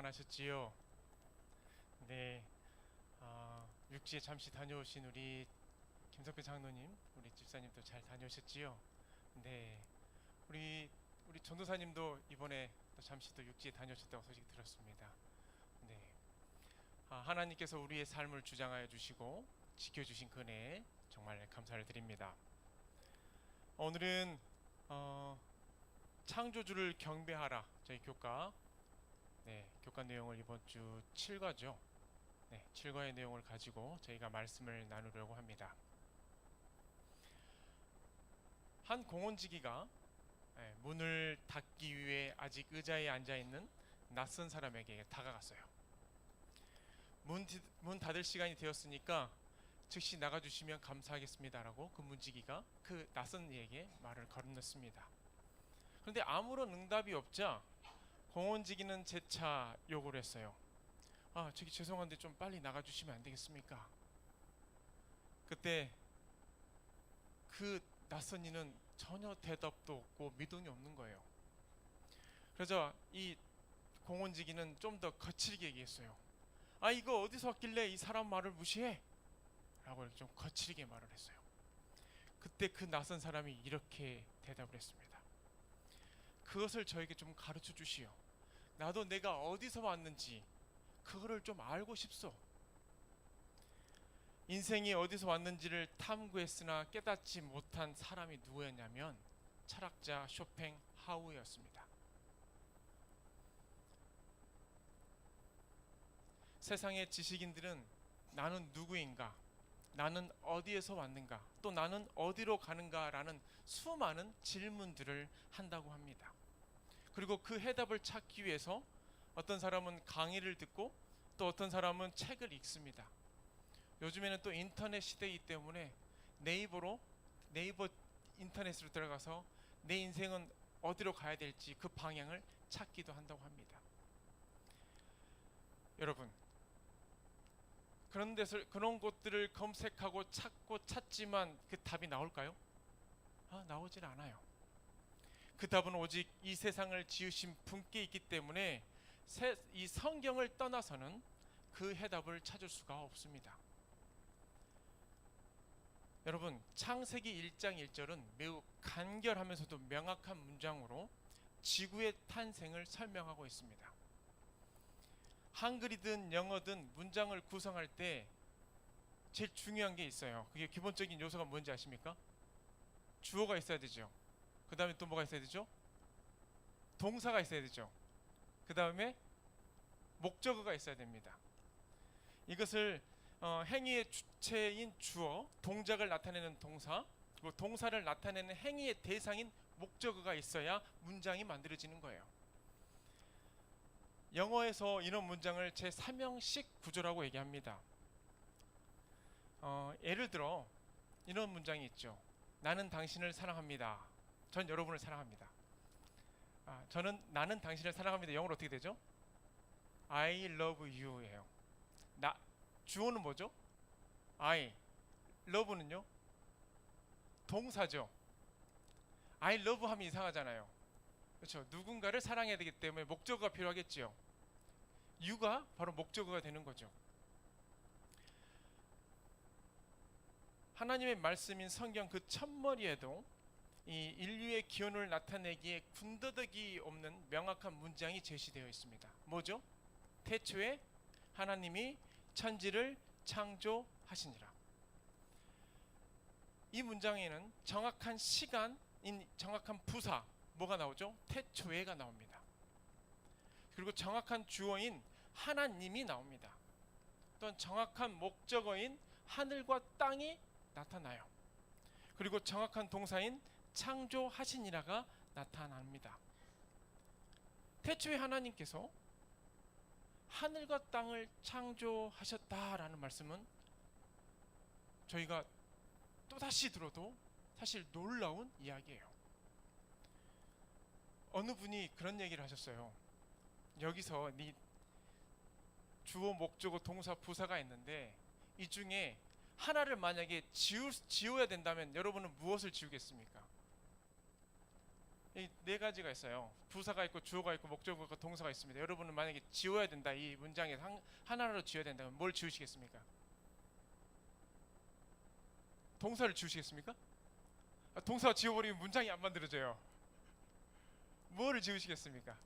평안하셨지요? 네, 육지에 잠시 다녀오신 우리 김석배 장로님, 우리 집사님도 잘 다녀오셨지요? 네, 우리 전도사님도 이번에 또 잠시 또 육지에 다녀오셨다고 소식 들었습니다. 네, 하나님께서 우리의 삶을 주장하여 주시고 지켜주신 그은혜에 정말 감사를 드립니다. 오늘은 창조주를 경배하라 저희 교과 교과 내용을 이번 주 7과죠. 7과의 내용을 가지고 저희가 말씀을 나누려고 합니다. 한 공원지기가 문을 닫기 위해 아직 의자에 앉아 있는 낯선 사람에게 다가갔어요. 문 닫을 시간이 되었으니까 즉시 나가주시면 감사하겠습니다라고 그 문지기가 그 낯선 이에게 말을 건넸습니다. 그런데 아무런 응답이 없자 공원지기는 재차 요구를 했어요. 저기 죄송한데 좀 빨리 나가주시면 안 되겠습니까? 그때 그 낯선 이는 전혀 대답도 없고 미동이 없는 거예요. 그래서 이 공원지기는 좀 더 거칠게 얘기했어요. 이거 어디서 왔길래 이 사람 말을 무시해? 라고 좀 거칠게 말을 했어요. 그때 그 낯선 사람이 이렇게 대답을 했습니다. 그것을 저에게 좀 가르쳐 주시오. 나도 내가 어디서 왔는지 그거를 좀 알고 싶소. 인생이 어디서 왔는지를 탐구했으나 깨닫지 못한 사람이 누구였냐면 철학자 쇼팽하우어였습니다. 세상의 지식인들은 나는 누구인가, 나는 어디에서 왔는가, 또 나는 어디로 가는가라는 수많은 질문들을 한다고 합니다. 그리고 그 해답을 찾기 위해서 어떤 사람은 강의를 듣고 또 어떤 사람은 책을 읽습니다. 요즘에는 또 인터넷 시대이기 때문에 네이버 인터넷으로 들어가서 내 인생은 어디로 가야 될지 그 방향을 찾기도 한다고 합니다. 여러분, 그런 곳들을 검색하고 찾지만 그 답이 나올까요? 나오질 않아요. 그 답은 오직 이 세상을 지으신 분께 있기 때문에 이 성경을 떠나서는 그 해답을 찾을 수가 없습니다. 여러분, 창세기 1장 1절은 매우 간결하면서도 명확한 문장으로 지구의 탄생을 설명하고 있습니다. 한글이든 영어든 문장을 구성할 때 제일 중요한 게 있어요. 그게 기본적인 요소가 뭔지 아십니까? 주어가 있어야 되죠. 그 다음에 또 뭐가 있어야 되죠? 동사가 있어야 되죠. 그 다음에 목적어가 있어야 됩니다. 이것을 행위의 주체인 주어, 동작을 나타내는 동사, 그리고 동사를 나타내는 행위의 대상인 목적어가 있어야 문장이 만들어지는 거예요. 영어에서 이런 문장을 제3형식 구조라고 얘기합니다. 예를 들어 이런 문장이 있죠. 나는 당신을 사랑합니다. 전 여러분을 사랑합니다. 나는 당신을 사랑합니다. 영어로 어떻게 되죠? I love you예요. 주어는 뭐죠? I. love는요? 동사죠. I love 하면 이상하잖아요. 그렇죠? 누군가를 사랑해야 되기 때문에 목적어가 필요하겠지요. you가 바로 목적어가 되는 거죠. 하나님의 말씀인 성경 그 첫머리에도 이 인류의 기원을 나타내기에 군더더기 없는 명확한 문장이 제시되어 있습니다. 뭐죠? 태초에 하나님이 천지를 창조하시니라. 이 문장에는 정확한 시간인 정확한 부사 뭐가 나오죠? 태초에가 나옵니다. 그리고 정확한 주어인 하나님이 나옵니다. 또한 정확한 목적어인 하늘과 땅이 나타나요. 그리고 정확한 동사인 창조하시니라가 나타납니다. 태초에 하나님께서 하늘과 땅을 창조하셨다라는 말씀은 저희가 또다시 들어도 사실 놀라운 이야기예요. 어느 분이 그런 얘기를 하셨어요. 여기서 주어, 목적어, 동사, 부사가 있는데 이 중에 하나를 만약에 지워야 된다면 여러분은 무엇을 지우겠습니까? 이 네 가지가 있어요. 부사가 있고 주어가 있고 목적어가 있고 동사가 있습니다. 여러분은 만약에 지워야 된다, 이 문장에서 하나로 지워야 된다면 뭘 지우시겠습니까? 동사를 지우시겠습니까? 동사 지워버리면 문장이 안 만들어져요. 뭐를 지우시겠습니까?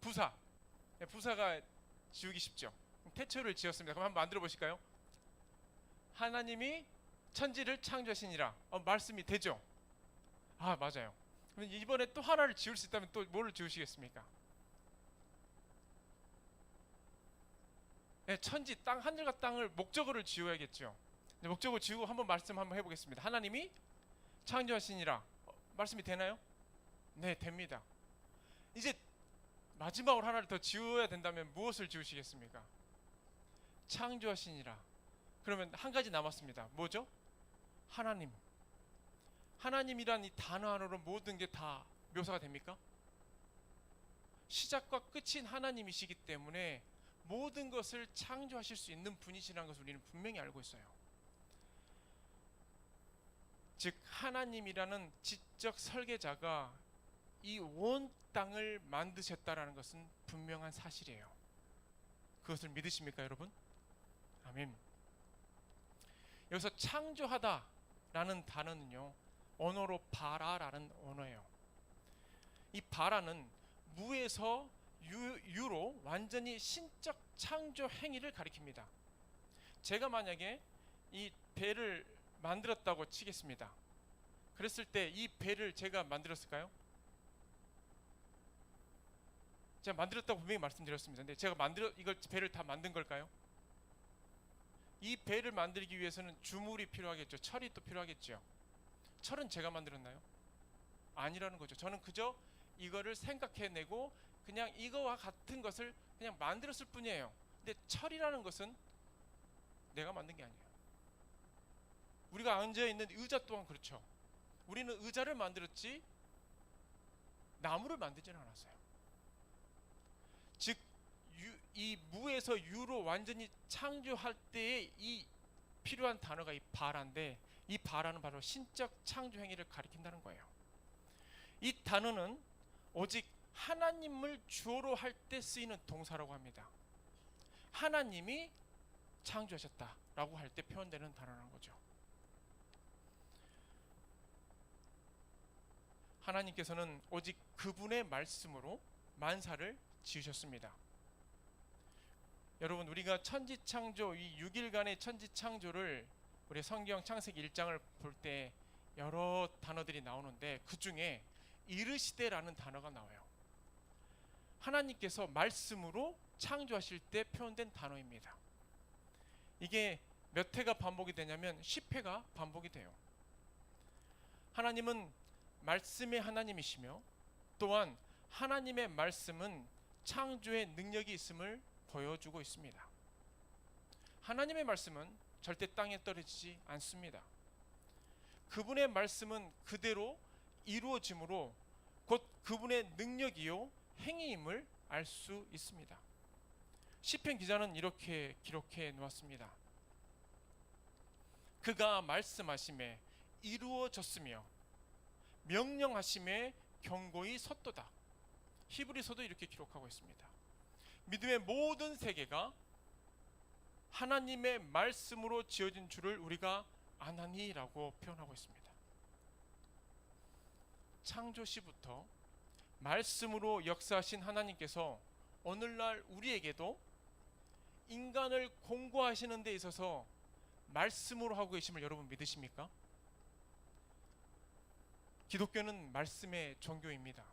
부사. 부사가 지우기 쉽죠. 태초를 지었습니다. 그럼 한번 만들어 보실까요? 하나님이 천지를 창조하시니라. 말씀이 되죠? 아, 맞아요. 그럼 이번에 또 하나를 지울 수 있다면 또 뭐를 지우시겠습니까? 네, 천지, 땅, 하늘과 땅을 목적어를 지워야겠죠. 목적어 지우고 한번 말씀 한번 해보겠습니다. 하나님이 창조하시니라. 말씀이 되나요? 네, 됩니다. 이제 마지막으로 하나를 더 지워야 된다면 무엇을 지우시겠습니까? 창조하시니라. 그러면 한 가지 남았습니다. 뭐죠? 하나님. 하나님이란 이 단어 하나로 모든 게 다 묘사가 됩니까? 시작과 끝인 하나님이시기 때문에 모든 것을 창조하실 수 있는 분이시라는 것을 우리는 분명히 알고 있어요. 즉 하나님이라는 지적 설계자가 이 온 땅을 만드셨다라는 것은 분명한 사실이에요. 그것을 믿으십니까, 여러분? 아멘. 여기서 창조하다라는 단어는요, 언어로 바라라는 언어예요. 이 바라는 무에서 유로 완전히 신적 창조 행위를 가리킵니다. 제가 만약에 이 배를 만들었다고 치겠습니다. 그랬을 때 이 배를 제가 만들었을까요? 제가 만들었다고 분명히 말씀드렸습니다. 근데 제가 이걸 배를 다 만든 걸까요? 이 배를 만들기 위해서는 주물이 필요하겠죠. 철이 또 필요하겠죠. 철은 제가 만들었나요? 아니라는 거죠. 저는 그저 이거를 생각해내고 그냥 이거와 같은 것을 그냥 만들었을 뿐이에요. 근데 철이라는 것은 내가 만든 게 아니에요. 우리가 앉아있는 의자 또한 그렇죠. 우리는 의자를 만들었지 나무를 만들지는 않았어요. 즉 이 무에서 유로 완전히 창조할 때에 이 필요한 단어가 이 바라인데, 이 바라는 바로 신적 창조 행위를 가리킨다는 거예요. 이 단어는 오직 하나님을 주어로 할 때 쓰이는 동사라고 합니다. 하나님이 창조하셨다라고 할 때 표현되는 단어라는 거죠. 하나님께서는 오직 그분의 말씀으로 만사를 지으셨습니다. 여러분, 우리가 천지창조, 이 6일간의 천지창조를 우리 성경 창세기 1장을 볼 때 여러 단어들이 나오는데 그 중에 이르시되라는 단어가 나와요. 하나님께서 말씀으로 창조하실 때 표현된 단어입니다. 이게 몇 회가 반복이 되냐면 10회가 반복이 돼요. 하나님은 말씀의 하나님이시며 또한 하나님의 말씀은 창조의 능력이 있음을 보여주고 있습니다. 하나님의 말씀은 절대 땅에 떨어지지 않습니다. 그분의 말씀은 그대로 이루어짐으로 곧 그분의 능력이요 행위임을 알 수 있습니다. 시편 기자는 이렇게 기록해 놓았습니다. 그가 말씀하심에 이루어졌으며 명령하심에 경고히 섰도다. 히브리서도 이렇게 기록하고 있습니다. 믿음의 모든 세계가 하나님의 말씀으로 지어진 줄을 우리가 아나니라고 표현하고 있습니다. 창조 시부터 말씀으로 역사하신 하나님께서 오늘날 우리에게도 인간을 공고하시는 데 있어서 말씀으로 하고 계심을 여러분 믿으십니까? 기독교는 말씀의 종교입니다.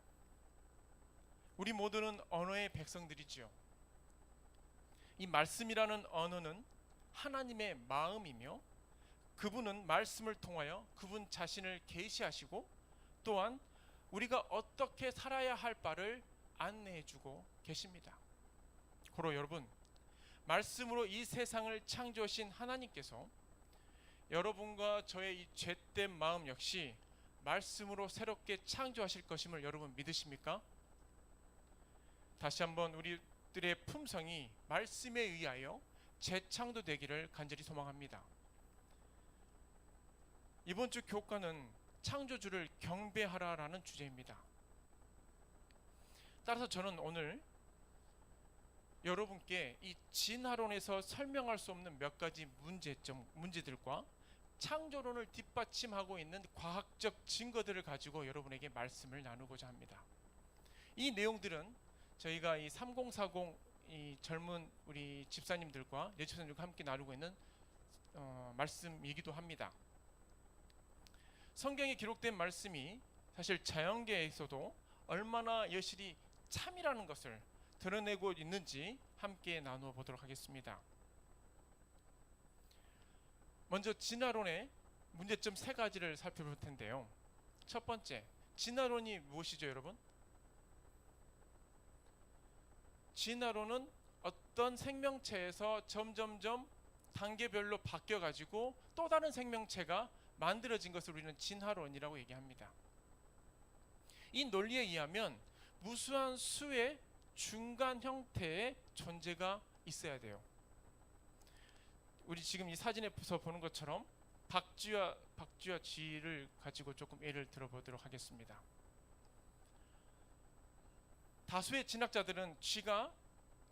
우리 모두는 언어의 백성들이지요. 이 말씀이라는 언어는 하나님의 마음이며 그분은 말씀을 통하여 그분 자신을 계시하시고 또한 우리가 어떻게 살아야 할 바를 안내해주고 계십니다. 고로 여러분, 말씀으로 이 세상을 창조하신 하나님께서 여러분과 저의 이 죄된 마음 역시 말씀으로 새롭게 창조하실 것임을 여러분 믿으십니까? 다시 한번 우리들의 품성이 말씀에 의하여 재창조되기를 간절히 소망합니다. 이번 주 교과는 창조주를 경배하라라는 주제입니다. 따라서 저는 오늘 여러분께 이 진화론에서 설명할 수 없는 몇 가지 문제들과 창조론을 뒷받침하고 있는 과학적 증거들을 가지고 여러분에게 말씀을 나누고자 합니다. 이 내용들은 저희가 이 3040 이 젊은 우리 집사님들과 예초선들과 함께 나누고 있는 말씀이기도 합니다. 성경에 기록된 말씀이 사실 자연계에서도 얼마나 여실히 참이라는 것을 드러내고 있는지 함께 나누어 보도록 하겠습니다. 먼저 진화론의 문제점 세 가지를 살펴볼 텐데요. 첫 번째, 진화론이 무엇이죠, 여러분? 진화론은 어떤 생명체에서 점점점 단계별로 바뀌어 가지고 또 다른 생명체가 만들어진 것을 우리는 진화론이라고 얘기합니다. 이 논리에 의하면 무수한 수의 중간 형태의 존재가 있어야 돼요. 우리 지금 이 사진에서 보는 것처럼 박쥐와 쥐를 가지고 조금 예를 들어보도록 하겠습니다. 다수의 진학자들은 쥐가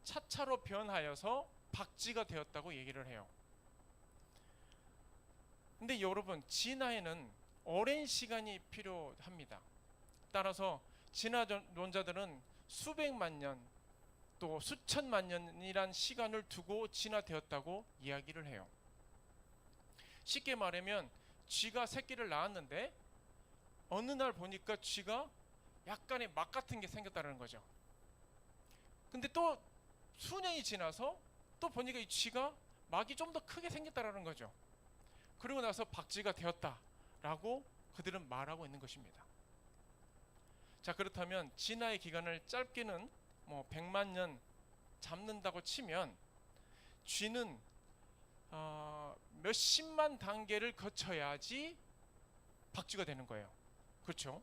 차차로 변하여서 박쥐가 되었다고 얘기를 해요. 근데 여러분, 진화에는 오랜 시간이 필요합니다. 따라서 진화론자들은 수백만 년 또 수천만 년이란 시간을 두고 진화되었다고 이야기를 해요. 쉽게 말하면 쥐가 새끼를 낳았는데 어느 날 보니까 쥐가 약간의 막 같은 게 생겼다는 거죠. 근데 또 수년이 지나서 또 보니까 이 쥐가 막이 좀 더 크게 생겼다는 거죠. 그리고 나서 박쥐가 되었다라고 그들은 말하고 있는 것입니다. 자, 그렇다면 진화의 기간을 짧게는 100만 년 잡는다고 치면 쥐는 몇십만 단계를 거쳐야지 박쥐가 되는 거예요. 그렇죠?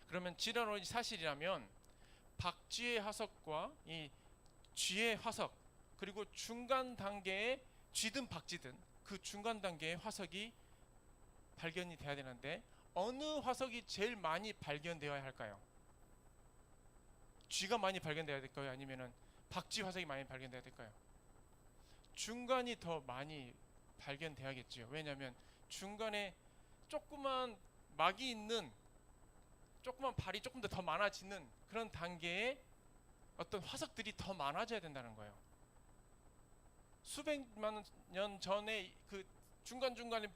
그러면 진화론이 사실이라면 박쥐의 화석과 이 쥐의 화석, 그리고 중간 단계의 쥐든 박쥐든 그 중간 단계의 화석이 발견이 돼야 되는데 어느 화석이 제일 많이 발견되어야 할까요? 쥐가 많이 발견돼야 될까요? 아니면은 박쥐 화석이 많이 발견돼야 될까요? 중간이 더 많이 발견돼야겠죠. 왜냐하면 중간에 조그만 막이 있는, 조그만 발이 조금 더 많아지는 그런 단계의 어떤 화석들이 더 많아져야 된다는 거예요. 수백만 년 전에 그 중간중간에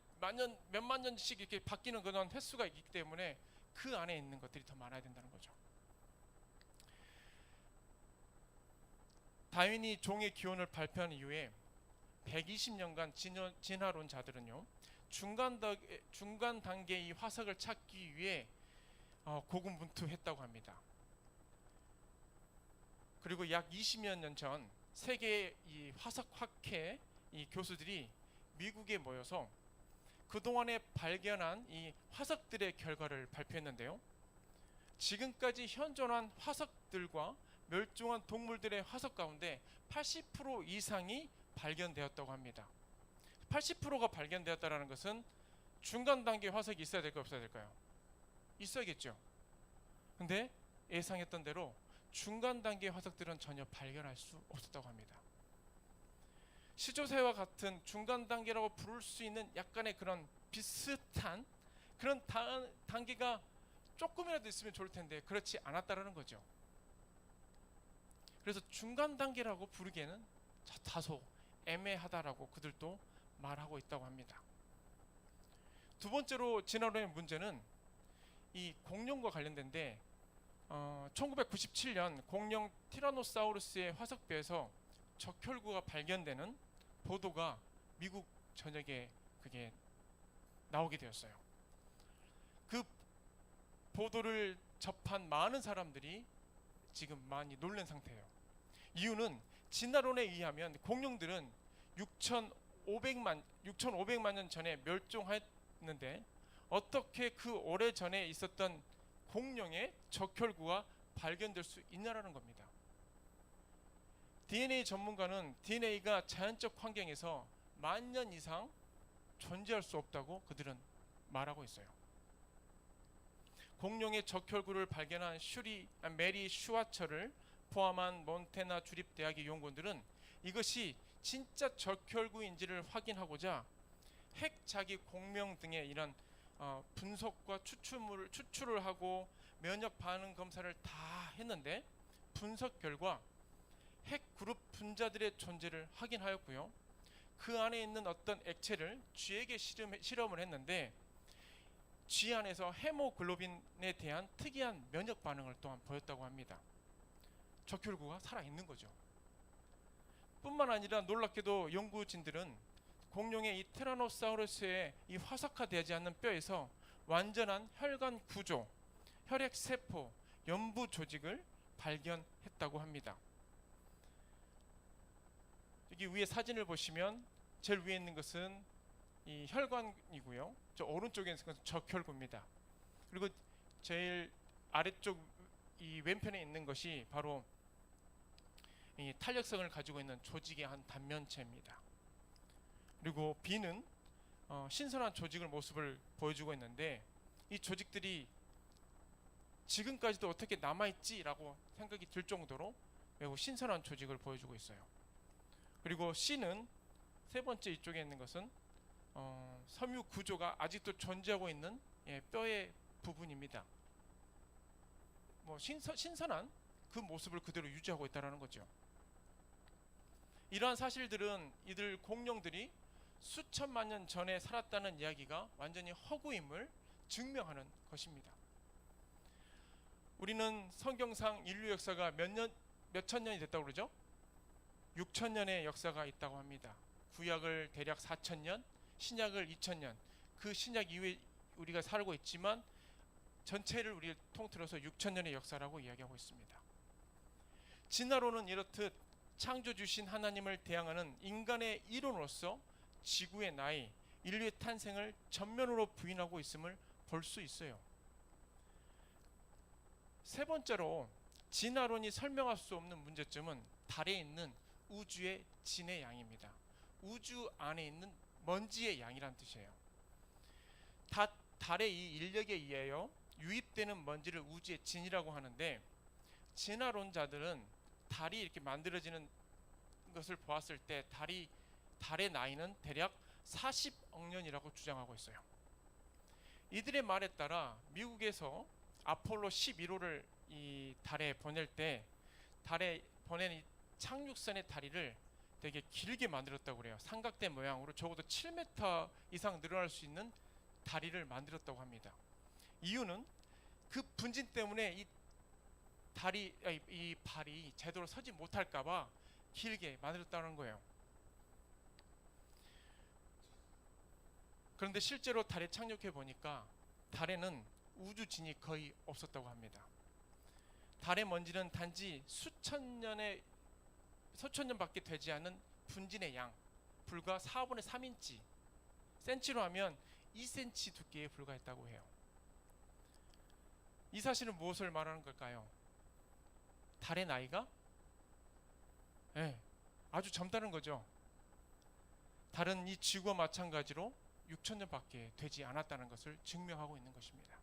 몇만 년씩 이렇게 바뀌는 그런 횟수가 있기 때문에 그 안에 있는 것들이 더 많아야 된다는 거죠. 다윈이 종의 기원을 발표한 이후에 120년간 진화론자들은요, 중간 단계의 화석을 찾기 위해 고군분투했다고 합니다. 그리고 약 20여 년 전 세계의 이 화석학회 이 교수들이 미국에 모여서 그동안에 발견한 이 화석들의 결과를 발표했는데요. 지금까지 현존한 화석들과 멸종한 동물들의 화석 가운데 80% 이상이 발견되었다고 합니다. 80%가 발견되었다는 것은 중간 단계 화석이 있어야 될까요, 없어야 될까요? 있어야겠죠. 근데 예상했던 대로 중간 단계 화석들은 전혀 발견할 수 없었다고 합니다. 시조새와 같은 중간 단계라고 부를 수 있는 약간의 그런 비슷한 그런 단계가 조금이라도 있으면 좋을 텐데 그렇지 않았다라는 거죠. 그래서 중간 단계라고 부르기에는 다소 애매하다라고 그들도 말하고 있다고 합니다. 두 번째로 진화론의 문제는 이 공룡과 관련된데 1997년 공룡 티라노사우루스의 화석뼈에서 적혈구가 발견되는 보도가 미국 전역에 그게 나오게 되었어요. 그 보도를 접한 많은 사람들이 지금 많이 놀란 상태예요. 이유는 진화론에 의하면 공룡들은 6,500만 년 전에 멸종했는데 어떻게 그 오래 전에 있었던 공룡의 적혈구가 발견될 수 있냐라는 겁니다. DNA 전문가는 DNA가 자연적 환경에서 10,000년 이상 존재할 수 없다고 그들은 말하고 있어요. 공룡의 적혈구를 발견한 메리 슈와처를 포함한 몬태나 주립대학의 연구원들은 이것이 진짜 적혈구인지를 확인하고자 핵자기 공명 등의 이런 분석과 추출을 하고 면역 반응 검사를 다 했는데 분석 결과 핵 그룹 분자들의 존재를 확인하였고요. 그 안에 있는 어떤 액체를 쥐에게 실험을 했는데 쥐 안에서 헤모글로빈에 대한 특이한 면역 반응을 또한 보였다고 합니다. 적혈구가 살아있는 거죠. 뿐만 아니라 놀랍게도 연구진들은 공룡의 이 티라노사우루스의 이 화석화되지 않는 뼈에서 완전한 혈관 구조, 혈액 세포, 연부 조직을 발견했다고 합니다. 여기 위에 사진을 보시면 제일 위에 있는 것은 이 혈관이고요. 저 오른쪽에 있는 것은 적혈구입니다. 그리고 제일 아래쪽 이 왼편에 있는 것이 바로 이 탄력성을 가지고 있는 조직의 한 단면체입니다. 그리고 B는 신선한 조직의 모습을 보여주고 있는데 이 조직들이 지금까지도 어떻게 남아있지라고 생각이 들 정도로 매우 신선한 조직을 보여주고 있어요. 그리고 C는 세 번째 이쪽에 있는 것은 섬유 구조가 아직도 존재하고 있는 뼈의 부분입니다. 신선한 그 모습을 그대로 유지하고 있다는 거죠. 이러한 사실들은 이들 공룡들이 수천만 년 전에 살았다는 이야기가 완전히 허구임을 증명하는 것입니다. 우리는 성경상 인류 역사가 몇천 년이 됐다고 그러죠? 6천 년의 역사가 있다고 합니다. 구약을 대략 4천 년, 신약을 2천 년. 그 신약 이후에 우리가 살고 있지만 전체를 우리 통틀어서 6천 년의 역사라고 이야기하고 있습니다. 진화론은 이렇듯 창조주신 하나님을 대항하는 인간의 이론으로서 지구의 나이, 인류의 탄생을 전면으로 부인하고 있음을 볼 수 있어요. 세 번째로 진화론이 설명할 수 없는 문제점은 달에 있는 우주의 진의 양입니다. 우주 안에 있는 먼지의 양이란 뜻이에요. 달의 이 인력에 의하여 유입되는 먼지를 우주의 진이라고 하는데 진화론자들은 달이 이렇게 만들어지는 것을 보았을 때 달의 나이는 대략 40억 년이라고 주장하고 있어요. 이들의 말에 따라 미국에서 아폴로 11호를 이 달에 보낼 때 달에 보낸 이 착륙선의 다리를 되게 길게 만들었다고 그래요. 삼각대 모양으로 적어도 7m 이상 늘어날 수 있는 다리를 만들었다고 합니다. 이유는 그 분진 때문에 이 발이 제대로 서지 못할까봐 길게 만들었다는 거예요. 그런데 실제로 달에 착륙해 보니까 달에는 우주진이 거의 없었다고 합니다. 달의 먼지는 단지 수천 년밖에 되지 않은 분진의 양, 불과 4분의 3인치, 센치로 하면 2cm 두께에 불과했다고 해요. 이 사실은 무엇을 말하는 걸까요? 달의 나이가 아주 젊다는 거죠. 달은 이 지구와 마찬가지로 6천 년밖에 되지 않았다는 것을 증명하고 있는 것입니다.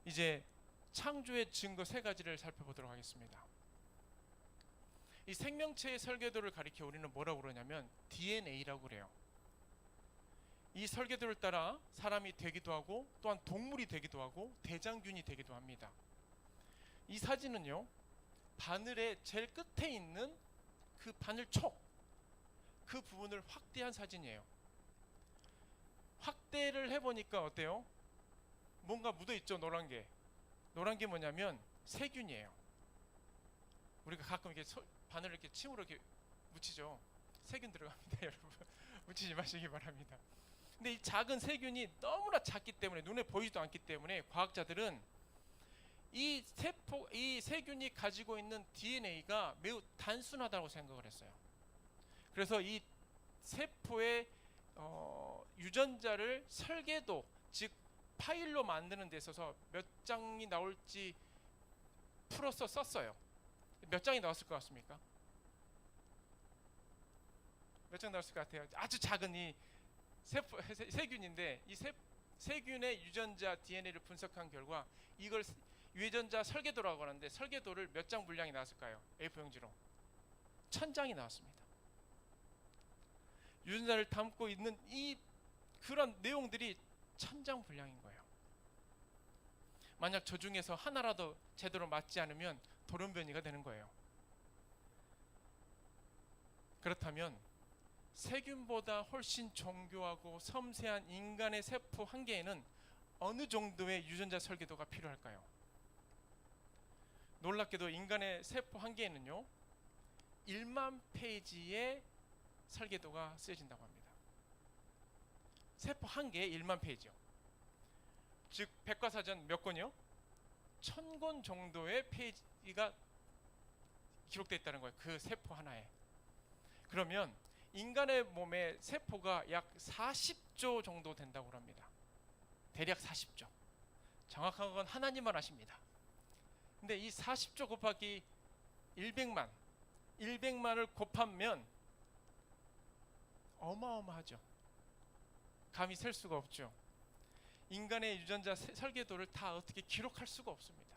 이제 창조의 증거 세 가지를 살펴보도록 하겠습니다. 이 생명체의 설계도를 가리켜 우리는 뭐라고 그러냐면 DNA라고 그래요. 이 설계도를 따라 사람이 되기도 하고 또한 동물이 되기도 하고 대장균이 되기도 합니다. 이 사진은요, 바늘의 제일 끝에 있는 그 바늘촉, 그 부분을 확대한 사진이에요. 확대를 해보니까 어때요? 뭔가 묻어있죠. 노란 게 뭐냐면 세균이에요. 우리가 가끔 이렇게 바늘을 이렇게 침으로 이렇게 묻히죠. 세균 들어갑니다. 여러분 묻히지 마시기 바랍니다. 근데 이 작은 세균이 너무나 작기 때문에 눈에 보이지도 않기 때문에 과학자들은 이 세균이 가지고 있는 DNA가 매우 단순하다고 생각을 했어요. 그래서 이 세포의 유전자를 설계도, 즉 파일로 만드는 데 있어서 몇 장이 나올지 풀어서 썼어요. 몇 장이 나왔을 것 같습니까? 몇 장 나왔을 것 같아요? 아주 작은 이 세균인데 이 세균의 유전자 DNA를 분석한 결과 이걸 유전자 설계도라고 하는데 설계도를 몇 장 분량이 나왔을까요? A4 용지로 1000장이 나왔습니다. 유전자를 담고 있는 이 그런 내용들이 1000장 분량인 거예요. 만약 저 중에서 하나라도 제대로 맞지 않으면 돌연변이가 되는 거예요. 그렇다면 세균보다 훨씬 정교하고 섬세한 인간의 세포 한 개에는 어느 정도의 유전자 설계도가 필요할까요? 놀랍게도 인간의 세포 한 개에는요 1만 페이지의 설계도가 쓰여진다고 합니다. 세포 한 개에 1만 페이지요. 즉 백과사전 몇 권이요? 1000권 정도의 페이지가 기록되어 있다는 거예요. 그 세포 하나에. 그러면 인간의 몸의 세포가 약 40조 정도 된다고 합니다. 대략 40조. 정확한 건 하나님만 아십니다. 근데 이 40조 곱하기 100만을 곱하면 어마어마하죠. 감히 셀 수가 없죠. 인간의 유전자 설계도를 다 어떻게 기록할 수가 없습니다.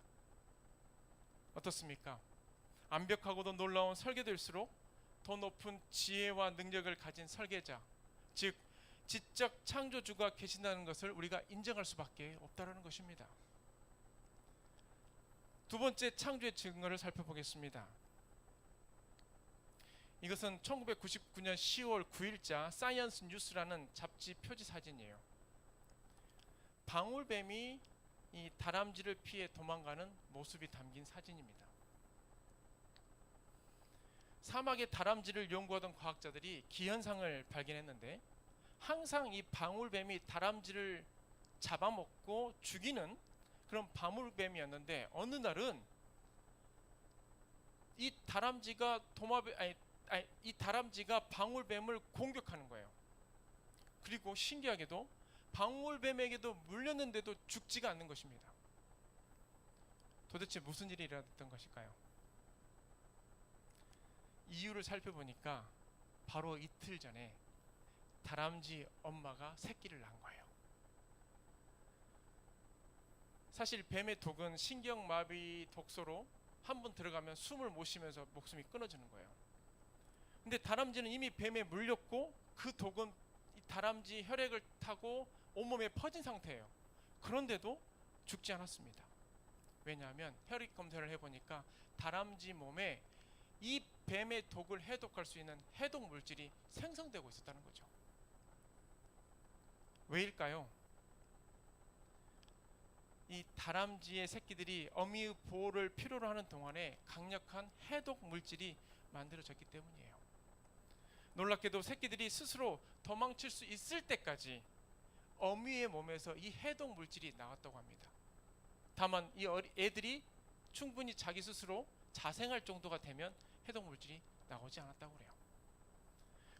어떻습니까? 완벽하고도 놀라운 설계도일수록 더 높은 지혜와 능력을 가진 설계자, 즉 지적 창조주가 계신다는 것을 우리가 인정할 수밖에 없다는 것입니다. 두 번째 창조의 증거를 살펴보겠습니다. 이것은 1999년 10월 9일자 사이언스 뉴스라는 잡지 표지 사진이에요. 방울뱀이 이 다람쥐를 피해 도망가는 모습이 담긴 사진입니다. 사막의 다람쥐를 연구하던 과학자들이 기현상을 발견했는데 항상 이 방울뱀이 다람쥐를 잡아먹고 죽이는 그런 방울뱀이었는데 어느 날은 이 다람쥐가 이 다람쥐가 방울뱀을 공격하는 거예요. 그리고 신기하게도 방울뱀에게도 물렸는데도 죽지가 않는 것입니다. 도대체 무슨 일이 일어났던 것일까요? 이유를 살펴보니까 바로 이틀 전에 다람쥐 엄마가 새끼를 낳은 거예요. 사실 뱀의 독은 신경마비 독소로 한 번 들어가면 숨을 못 쉬면서 목숨이 끊어지는 거예요. 근데 다람쥐는 이미 뱀에 물렸고 그 독은 이 다람쥐 혈액을 타고 온몸에 퍼진 상태예요. 그런데도 죽지 않았습니다. 왜냐하면 혈액 검사를 해보니까 다람쥐 몸에 이 뱀의 독을 해독할 수 있는 해독 물질이 생성되고 있었다는 거죠. 왜일까요? 이 다람쥐의 새끼들이 어미의 보호를 필요로 하는 동안에 강력한 해독 물질이 만들어졌기 때문이에요. 놀랍게도 새끼들이 스스로 도망칠 수 있을 때까지 어미의 몸에서 이 해독 물질이 나왔다고 합니다. 다만 이 애들이 충분히 자기 스스로 자생할 정도가 되면 해독 물질이 나오지 않았다고 그래요.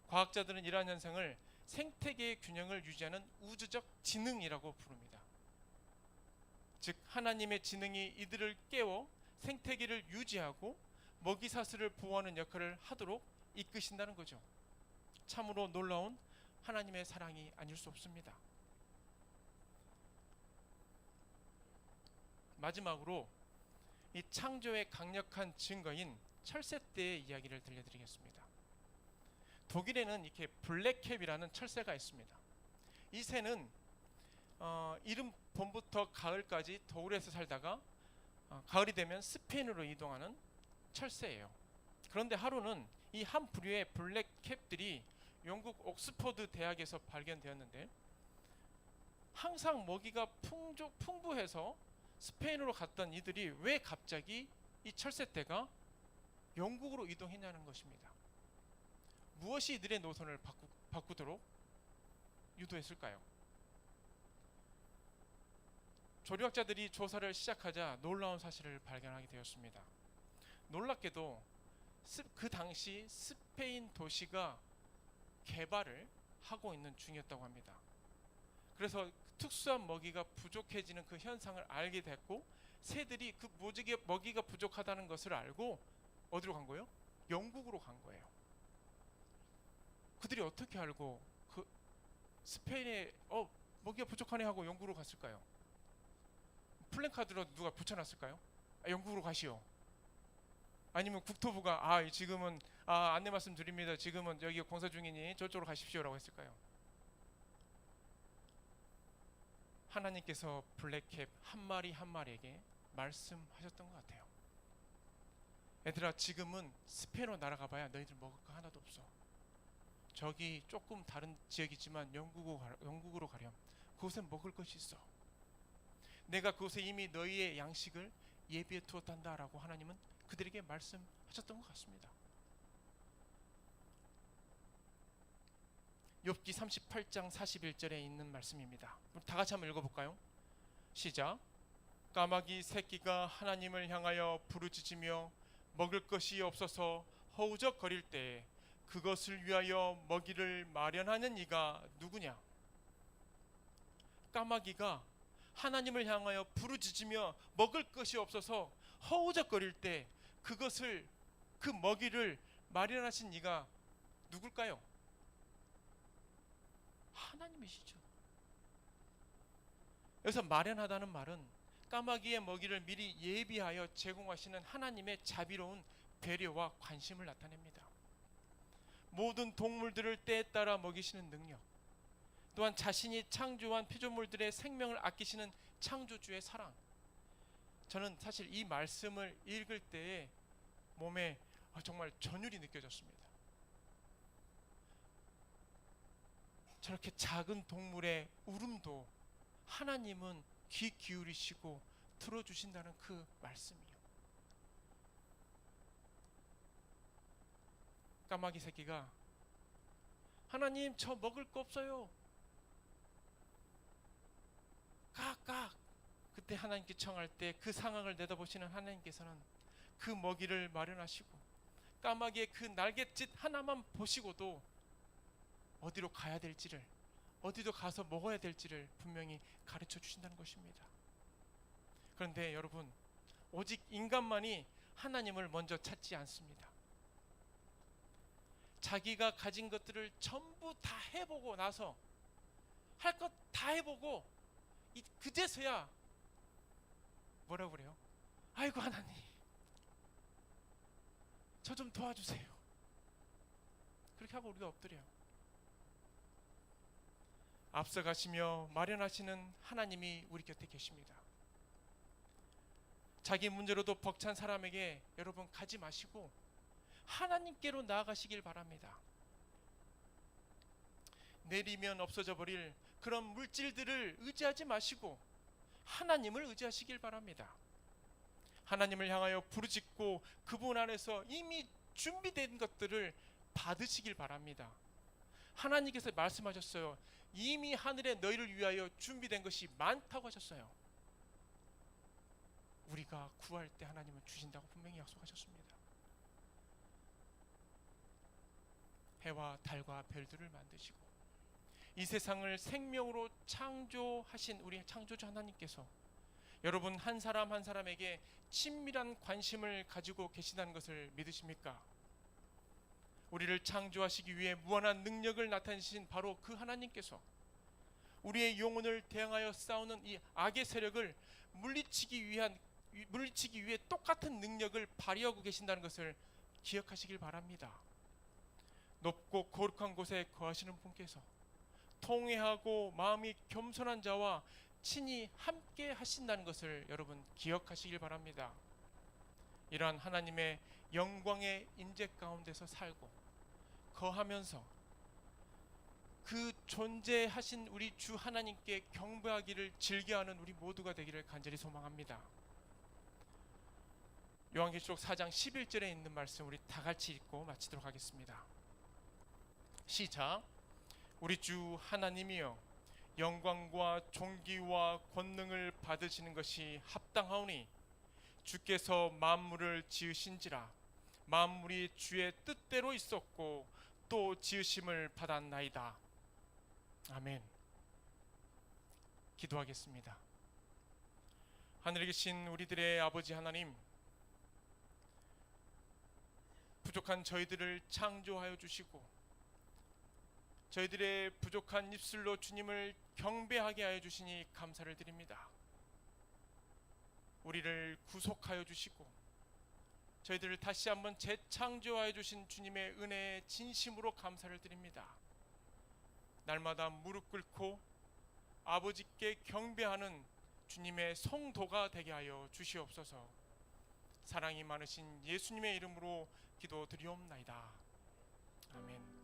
과학자들은 이러한 현상을 생태계의 균형을 유지하는 우주적 지능이라고 부릅니다. 즉 하나님의 지능이 이들을 깨워 생태계를 유지하고 먹이사슬을 보호하는 역할을 하도록 이끄신다는 거죠. 참으로 놀라운 하나님의 사랑이 아닐 수 없습니다. 마지막으로 이 창조의 강력한 증거인 철새떼의 이야기를 들려드리겠습니다. 독일에는 이렇게 블랙캡이라는 철새가 있습니다. 이 새는 이른 봄부터 가을까지 겨울에서 살다가 가을이 되면 스페인으로 이동하는 철새예요. 그런데 하루는 이 한 부류의 블랙캡들이 영국 옥스퍼드 대학에서 발견되었는데 항상 먹이가 풍부해서 스페인으로 갔던 이들이 왜 갑자기 이 철새떼가 영국으로 이동했냐는 것입니다. 무엇이 이들의 노선을 바꾸도록 유도했을까요? 조류학자들이 조사를 시작하자 놀라운 사실을 발견하게 되었습니다. 놀랍게도 그 당시 스페인 도시가 개발을 하고 있는 중이었다고 합니다. 그래서 특수한 먹이가 부족해지는 그 현상을 알게 됐고 새들이 그 먹이가 부족하다는 것을 알고 어디로 간 거예요? 영국으로 간 거예요. 그들이 어떻게 알고 그 스페인에 먹이가 부족하네 하고 영국으로 갔을까요? 플랜카드로 누가 붙여놨을까요? 영국으로 가시오. 아니면 국토부가 지금은 안내 말씀드립니다. 지금은 여기 공사 중이니 저쪽으로 가십시오라고 했을까요? 하나님께서 블랙캡 한 마리 한 마리에게 말씀하셨던 것 같아요. 얘들아, 지금은 스페인으로 날아가 봐야 너희들 먹을 거 하나도 없어. 저기 조금 다른 지역이지만 영국으로 가렴. 그곳에 먹을 것이 있어. 내가 그곳에 이미 너희의 양식을 예비해 두었단다라고 하나님은 그들에게 말씀하셨던 것 같습니다. 욥기 38장 41절에 있는 말씀입니다. 다 같이 한번 읽어볼까요? 시작. 까마귀 새끼가 하나님을 향하여 부르짖으며 먹을 것이 없어서 허우적거릴 때에 그것을 위하여 먹이를 마련하는 이가 누구냐? 까마귀가 하나님을 향하여 부르짖으며 먹을 것이 없어서 허우적거릴 때 그 먹이를 마련하신 이가 누굴까요? 하나님이시죠. 여기서 마련하다는 말은 까마귀의 먹이를 미리 예비하여 제공하시는 하나님의 자비로운 배려와 관심을 나타냅니다. 모든 동물들을 때에 따라 먹이시는 능력, 또한 자신이 창조한 피조물들의 생명을 아끼시는 창조주의 사랑. 저는 사실 이 말씀을 읽을 때에 몸에 정말 전율이 느껴졌습니다. 저렇게 작은 동물의 울음도 하나님은 귀 기울이시고 들어주신다는 그 말씀이요. 까마귀 새끼가 하나님 저 먹을 거 없어요. 깍깍. 그때 하나님께 청할 때 그 상황을 내다보시는 하나님께서는 그 먹이를 마련하시고 까마귀의 그 날갯짓 하나만 보시고도 어디로 가야 될지를, 어디로 가서 먹어야 될지를 분명히 가르쳐 주신다는 것입니다. 그런데 여러분, 오직 인간만이 하나님을 먼저 찾지 않습니다. 자기가 가진 것들을 전부 다 해보고 나서, 할 것 다 해보고 그제서야 뭐라고 그래요? 아이고 하나님, 저 좀 도와주세요. 그렇게 하고 우리가 엎드려요. 앞서가시며 마련하시는 하나님이 우리 곁에 계십니다. 자기 문제로도 벅찬 사람에게 여러분 가지 마시고 하나님께로 나아가시길 바랍니다. 내리면 없어져 버릴 그런 물질들을 의지하지 마시고 하나님을 의지하시길 바랍니다. 하나님을 향하여 부르짖고 그분 안에서 이미 준비된 것들을 받으시길 바랍니다. 하나님께서 말씀하셨어요. 이미 하늘에 너희를 위하여 준비된 것이 많다고 하셨어요. 우리가 구할 때 하나님은 주신다고 분명히 약속하셨습니다. 해와 달과 별들을 만드시고 이 세상을 생명으로 창조하신 우리 창조주 하나님께서 여러분 한 사람 한 사람에게 친밀한 관심을 가지고 계시다는 것을 믿으십니까? 우리를 창조하시기 위해 무한한 능력을 나타내신 바로 그 하나님께서 우리의 영혼을 대항하여 싸우는 이 악의 세력을 물리치기 위해 똑같은 능력을 발휘하고 계신다는 것을 기억하시길 바랍니다. 높고 거룩한 곳에 거하시는 분께서 통회하고 마음이 겸손한 자와 친히 함께 하신다는 것을 여러분 기억하시길 바랍니다. 이러한 하나님의 영광의 임재 가운데서 살고 거하면서 그 존재하신 우리 주 하나님께 경배하기를 즐겨하는 우리 모두가 되기를 간절히 소망합니다. 요한계시록 4장 11절에 있는 말씀 우리 다 같이 읽고 마치도록 하겠습니다. 시작. 우리 주 하나님이여, 영광과 존귀와 권능을 받으시는 것이 합당하오니 주께서 만물을 지으신지라 만물이 주의 뜻대로 있었고 또 지으심을 받았나이다. 아멘. 기도하겠습니다. 하늘에 계신 우리들의 아버지 하나님, 부족한 저희들을 창조하여 주시고 저희들의 부족한 입술로 주님을 경배하게 하여 주시니 감사를 드립니다. 우리를 구속하여 주시고 저희들을 다시 한번 재창조하여 주신 주님의 은혜에 진심으로 감사를 드립니다. 날마다 무릎 꿇고 아버지께 경배하는 주님의 성도가 되게 하여 주시옵소서. 사랑이 많으신 예수님의 이름으로 기도드리옵나이다. 아멘.